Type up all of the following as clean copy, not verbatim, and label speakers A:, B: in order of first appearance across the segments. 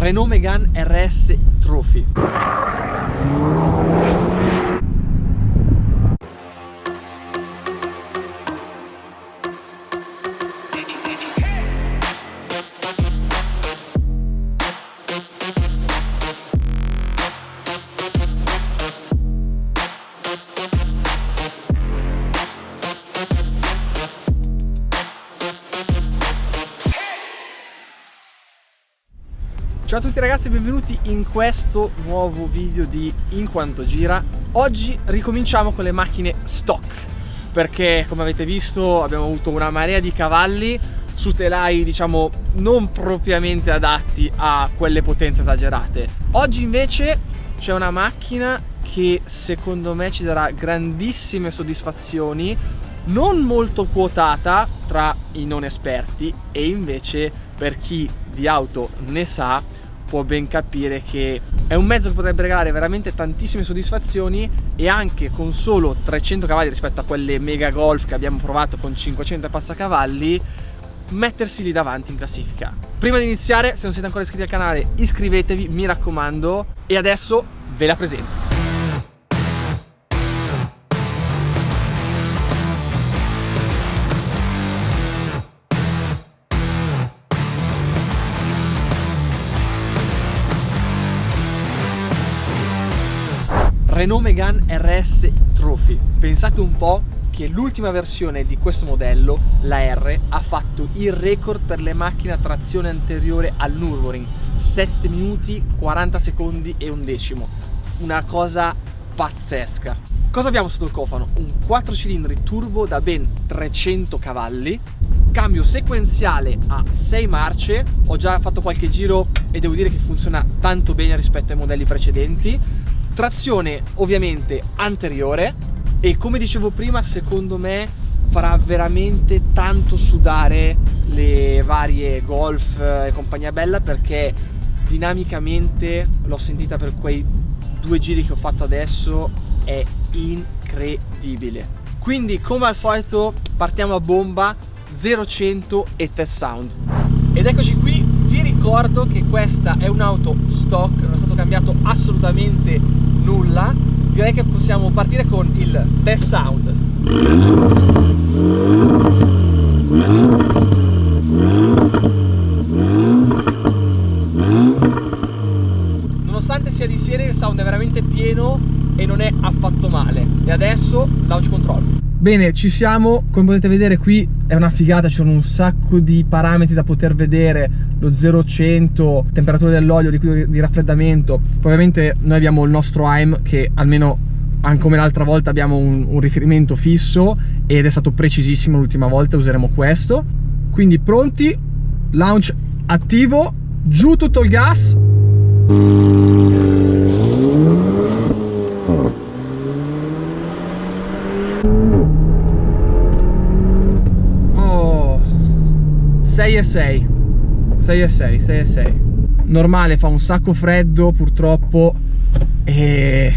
A: Renault Megane RS Trophy. Ciao a tutti ragazzi e benvenuti in questo nuovo video di In Quanto Gira. Oggi ricominciamo con le macchine stock, perché come avete visto abbiamo avuto una marea di cavalli su telai diciamo non propriamente adatti a quelle potenze esagerate. Oggi invece c'è una macchina che secondo me ci darà grandissime soddisfazioni, non molto quotata tra i non esperti, e invece per chi di auto ne sa può ben capire che è un mezzo che potrebbe regalare veramente tantissime soddisfazioni, e anche con solo 300 cavalli rispetto a quelle mega Golf che abbiamo provato con 500 e passacavalli, mettersi lì davanti in classifica. Prima di iniziare, se non siete ancora iscritti al canale, iscrivetevi, mi raccomando, e adesso ve la presento. Renault Megane RS Trophy. Pensate un po' che l'ultima versione di questo modello, la R, ha fatto il record per le macchine a trazione anteriore al Nürburgring, 7 minuti 40 secondi e un decimo. Una cosa pazzesca. Cosa abbiamo sotto il cofano? Un 4 cilindri turbo da ben 300 cavalli, cambio sequenziale a 6 marce. Ho già fatto qualche giro e devo dire che funziona tanto bene rispetto ai modelli precedenti. Trazione ovviamente anteriore, e come dicevo prima, secondo me farà veramente tanto sudare le varie Golf e compagnia bella, perché dinamicamente l'ho sentita per quei 2 giri che ho fatto adesso, è incredibile. Quindi come al solito partiamo a bomba, 0-100 e test sound. Ed eccoci qui. Vi ricordo che questa è un'auto stock, non è stato cambiato assolutamente nulla. Direi che possiamo partire con il test sound. Nonostante sia di serie, il sound è veramente pieno e non è affatto male. E adesso launch control. Bene, ci siamo. Come potete vedere qui è una figata, ci sono un sacco di parametri da poter vedere, lo 0-100, temperatura dell'olio, liquido di raffreddamento. Poi ovviamente noi abbiamo il nostro AIM, che almeno anche come l'altra volta abbiamo un riferimento fisso ed è stato precisissimo l'ultima volta, useremo questo. Quindi pronti, launch attivo, giù tutto il gas. Oh, 6,6. 6,6. Normale, fa un sacco freddo purtroppo, e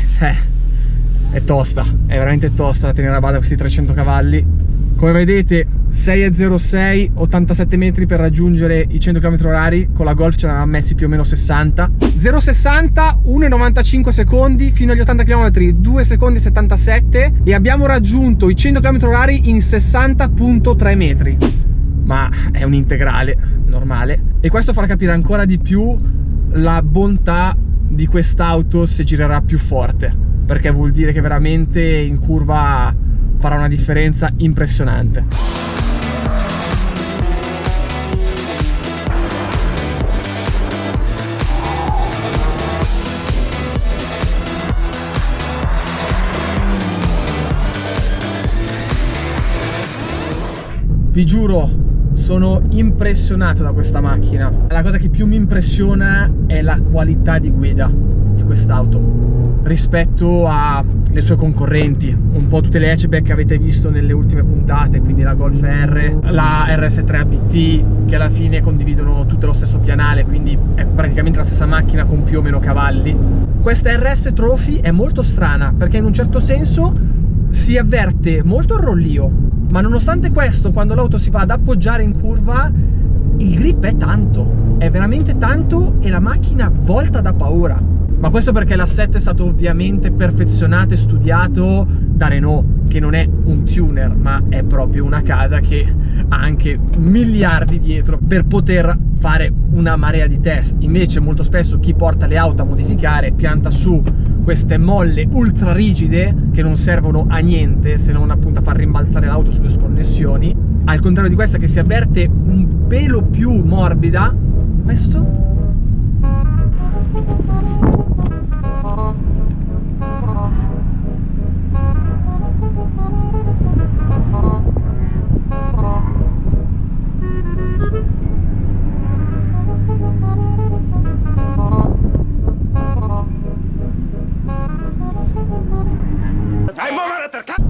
A: è tosta, è veramente tosta da tenere a bada questi 300 cavalli. Come vedete 6,06, 87 metri per raggiungere i 100 km/h. Con la Golf ce ne avevamo messi più o meno 60. 0,60, 1,95 secondi fino agli 80 km, 2 secondi e 77, e abbiamo raggiunto i 100 km/h in 60,3 metri. Ma è un integrale normale, e questo farà capire ancora di più la bontà di quest'auto se girerà più forte, perché vuol dire che veramente in curva farà una differenza impressionante. Vi giuro, sono impressionato da questa macchina. La cosa che più mi impressiona è la qualità di guida di quest'auto rispetto alle sue concorrenti, un po' tutte le hatchback che avete visto nelle ultime puntate, quindi la Golf R, la RS3 ABT, che alla fine condividono tutto lo stesso pianale, quindi è praticamente la stessa macchina con più o meno cavalli. Questa RS Trophy è molto strana perché in un certo senso si avverte molto il rollio, ma nonostante questo, quando l'auto si va ad appoggiare in curva il grip è tanto, è veramente tanto, e la macchina volta da paura. Ma questo perché l'assetto è stato ovviamente perfezionato e studiato da Renault, che non è un tuner, ma è proprio una casa che ha anche miliardi dietro per poter fare una marea di test. Invece molto spesso chi porta le auto a modificare pianta su queste molle ultra rigide che non servono a niente se non appunto a far rimbalzare l'auto sulle sconnessioni, al contrario di questa che si avverte un pelo più morbida. Questo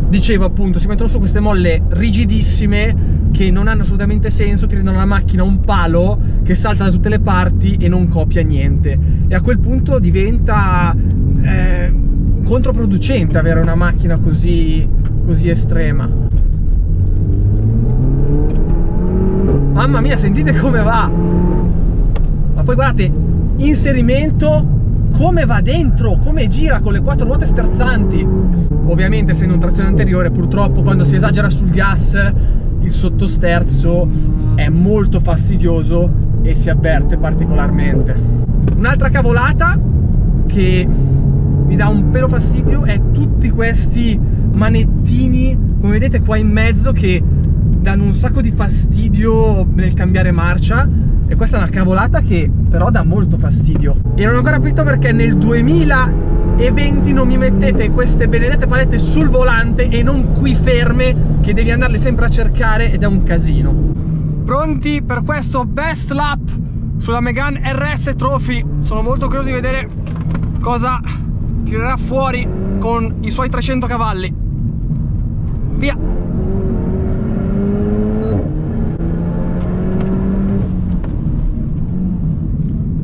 A: dicevo, appunto, si mettono su queste molle rigidissime che non hanno assolutamente senso, ti rendono la macchina un palo che salta da tutte le parti e non copia niente, e a quel punto diventa controproducente avere una macchina così estrema. Mamma mia, sentite come va! Ma poi guardate, inserimento, come va dentro, come gira con le quattro ruote sterzanti. Ovviamente essendo un trazione anteriore, purtroppo quando si esagera sul gas il sottosterzo è molto fastidioso e si avverte particolarmente. Un'altra cavolata che mi dà un pelo fastidio è tutti questi manettini, come vedete qua in mezzo, che danno un sacco di fastidio nel cambiare marcia, e questa è una cavolata che però dà molto fastidio. E non ho ancora capito perché nel 2020 non mi mettete queste benedette palette sul volante e non qui ferme, che devi andarle sempre a cercare ed è un casino. Pronti per questo best lap sulla Megane RS Trophy? Sono molto curioso di vedere cosa tirerà fuori con i suoi 300 cavalli. Via!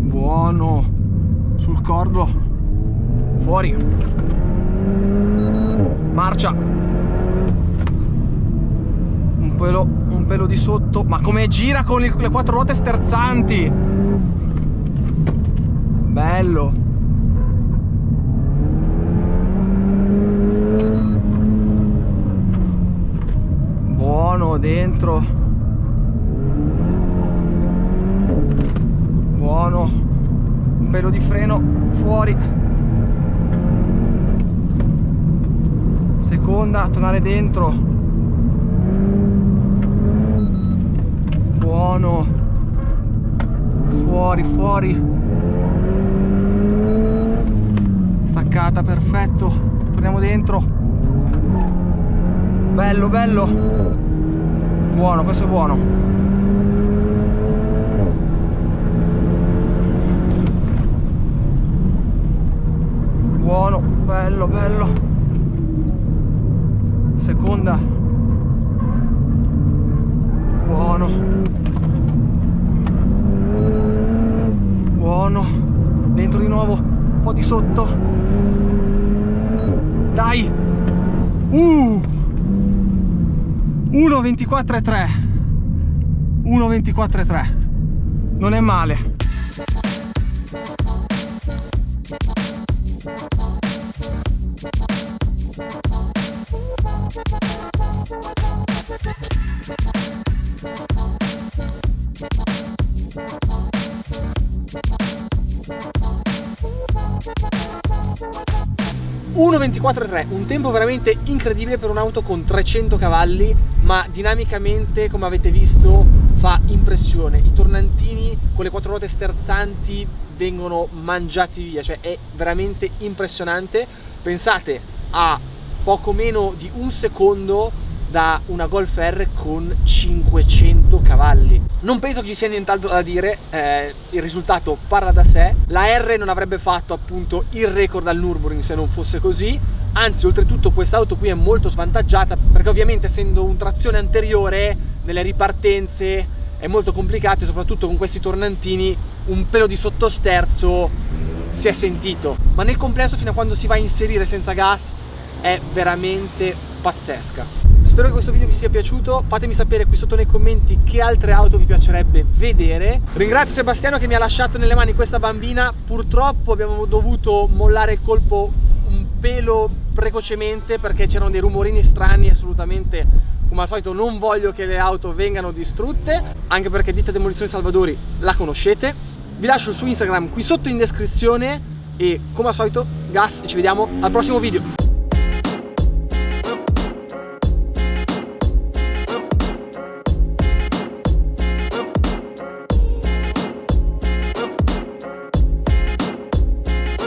A: Buono! Sul cordo! Fuori! Marcia! Un pelo di sotto, ma come gira con le quattro ruote sterzanti! Bello! Buono dentro! Buono! Un pelo di freno fuori! Seconda, tornare dentro! Buono, fuori, fuori, staccata, perfetto, torniamo dentro, bello, bello, buono, questo è buono, buono, bello, bello, seconda, buono, buono, dentro di nuovo, un po' di sotto, dai, 1.24,3, 1.24,3, non è male. Un tempo veramente incredibile per un'auto con 300 cavalli, ma dinamicamente, come avete visto, fa impressione. I tornantini con le quattro ruote sterzanti vengono mangiati via, cioè è veramente impressionante. Pensate a poco meno di un secondo da una Golf R con 500 cavalli. Non penso che ci sia nient'altro da dire, il risultato parla da sé. La R non avrebbe fatto appunto il record al Nürburgring se non fosse così, anzi oltretutto quest'auto qui è molto svantaggiata perché ovviamente essendo un trazione anteriore nelle ripartenze è molto complicato e soprattutto con questi tornantini un pelo di sottosterzo si è sentito, ma nel complesso fino a quando si va a inserire senza gas è veramente pazzesca. Spero che questo video vi sia piaciuto, fatemi sapere qui sotto nei commenti che altre auto vi piacerebbe vedere. Ringrazio Sebastiano che mi ha lasciato nelle mani questa bambina, purtroppo abbiamo dovuto mollare il colpo un pelo precocemente perché c'erano dei rumorini strani. Assolutamente, come al solito, non voglio che le auto vengano distrutte, anche perché Ditta Demolizione Salvadori la conoscete. Vi lascio il suo Instagram qui sotto in descrizione e come al solito gas e ci vediamo al prossimo video.